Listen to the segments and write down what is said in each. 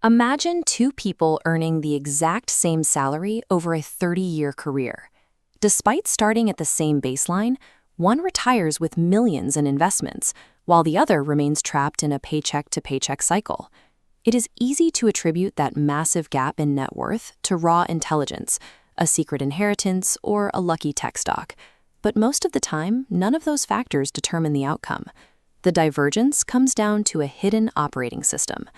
Imagine two people earning the exact same salary over a 30-year career. Despite starting at the same baseline, one retires with millions in investments, while the other remains trapped in a paycheck-to-paycheck cycle. It is easy to attribute that massive gap in net worth to raw intelligence, a secret inheritance, or a lucky tech stock. But most of the time, none of those factors determine the outcome. The divergence comes down to a hidden operating system.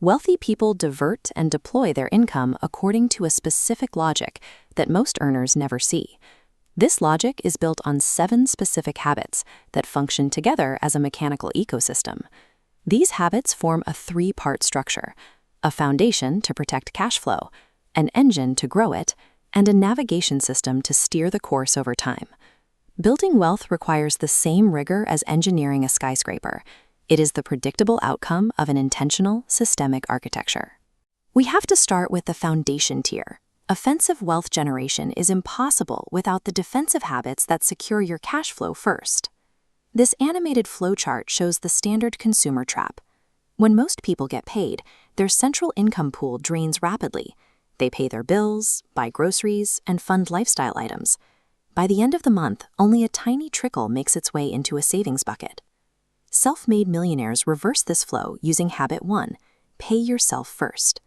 Wealthy people divert and deploy their income according to a specific logic that most earners never see. This logic is built on 7 specific habits that function together as a mechanical ecosystem. These habits form a 3-part structure: a foundation to protect cash flow, an engine to grow it, and a navigation system to steer the course over time. Building wealth requires the same rigor as engineering a skyscraper. It is the predictable outcome of an intentional, systemic architecture. We have to start with the foundation tier. Offensive wealth generation is impossible without the defensive habits that secure your cash flow first. This animated flowchart shows the standard consumer trap. When most people get paid, their central income pool drains rapidly. They pay their bills, buy groceries, and fund lifestyle items. By the end of the month, only a tiny trickle makes its way into a savings bucket. Self-made millionaires reverse this flow using habit 1, pay yourself first.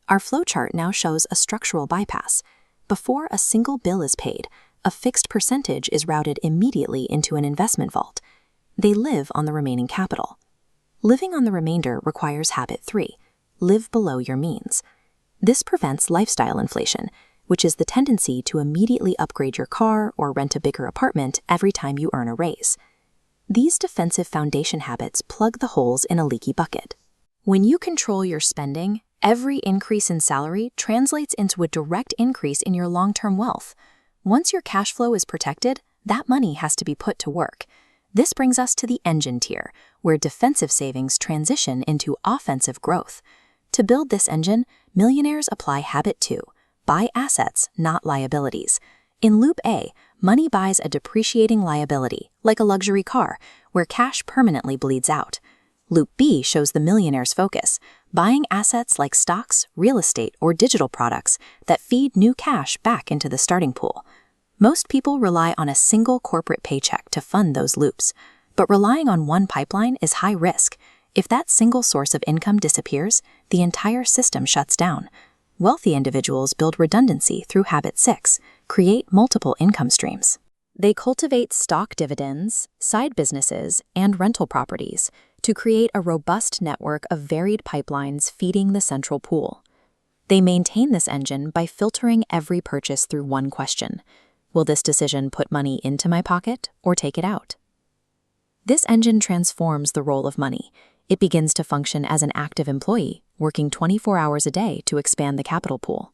Our flowchart now shows a structural bypass. Before a single bill is paid, a fixed percentage is routed immediately into an investment vault. They live on the remaining capital. Living on the remainder requires habit 3, live below your means. This prevents lifestyle inflation, which is the tendency to immediately upgrade your car or rent a bigger apartment every time you earn a raise. These defensive foundation habits plug the holes in a leaky bucket. When you control your spending, every increase in salary translates into a direct increase in your long-term wealth. Once your cash flow is protected, that money has to be put to work. This brings us to the engine tier, where defensive savings transition into offensive growth. To build this engine, millionaires apply habit 2, buy assets, not liabilities. In Loop A, money buys a depreciating liability, like a luxury car, where cash permanently bleeds out. Loop B shows the millionaire's focus, buying assets like stocks, real estate, or digital products that feed new cash back into the starting pool. Most people rely on a single corporate paycheck to fund those loops, but relying on one pipeline is high risk. If that single source of income disappears, the entire system shuts down. Wealthy individuals build redundancy through habit 6, create multiple income streams. They cultivate stock dividends, side businesses, and rental properties to create a robust network of varied pipelines feeding the central pool. They maintain this engine by filtering every purchase through one question: will this decision put money into my pocket or take it out? This engine transforms the role of money. It begins to function as an active employee, working 24 hours a day to expand the capital pool.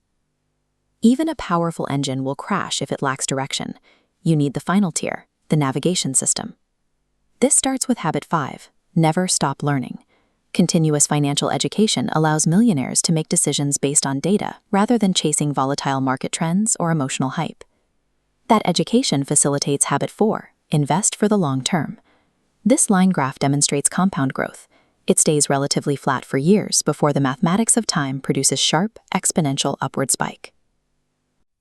Even a powerful engine will crash if it lacks direction. You need the final tier, the navigation system. This starts with habit 5, never stop learning. Continuous financial education allows millionaires to make decisions based on data rather than chasing volatile market trends or emotional hype. That education facilitates habit 4, invest for the long term. This line graph demonstrates compound growth. It stays relatively flat for years before the mathematics of time produces sharp, exponential upward spike.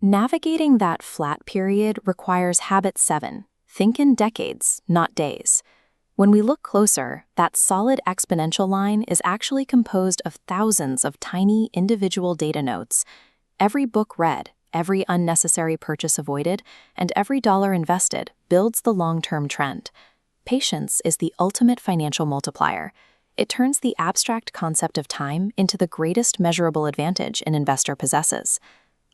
Navigating that flat period requires habit 7, think in decades, not days. When we look closer, that solid exponential line is actually composed of thousands of tiny individual data notes. Every book read, every unnecessary purchase avoided, and every dollar invested builds the long-term trend. Patience is the ultimate financial multiplier. It turns the abstract concept of time into the greatest measurable advantage an investor possesses.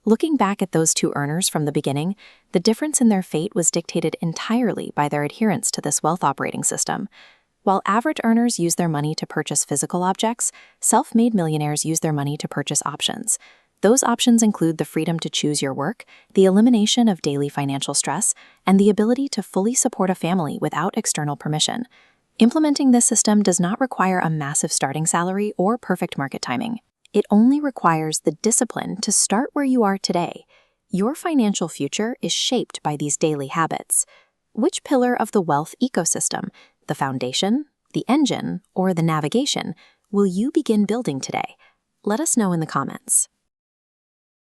Looking back at those two earners from the beginning, the difference in their fate was dictated entirely by their adherence to this wealth operating system. While average earners use their money to purchase physical objects, self-made millionaires use their money to purchase options. Those options include the freedom to choose your work, the elimination of daily financial stress, and the ability to fully support a family without external permission. Implementing this system does not require a massive starting salary or perfect market timing. It only requires the discipline to start where you are today. Your financial future is shaped by these daily habits. Which pillar of the wealth ecosystem, the foundation, the engine, or the navigation, will you begin building today? Let us know in the comments.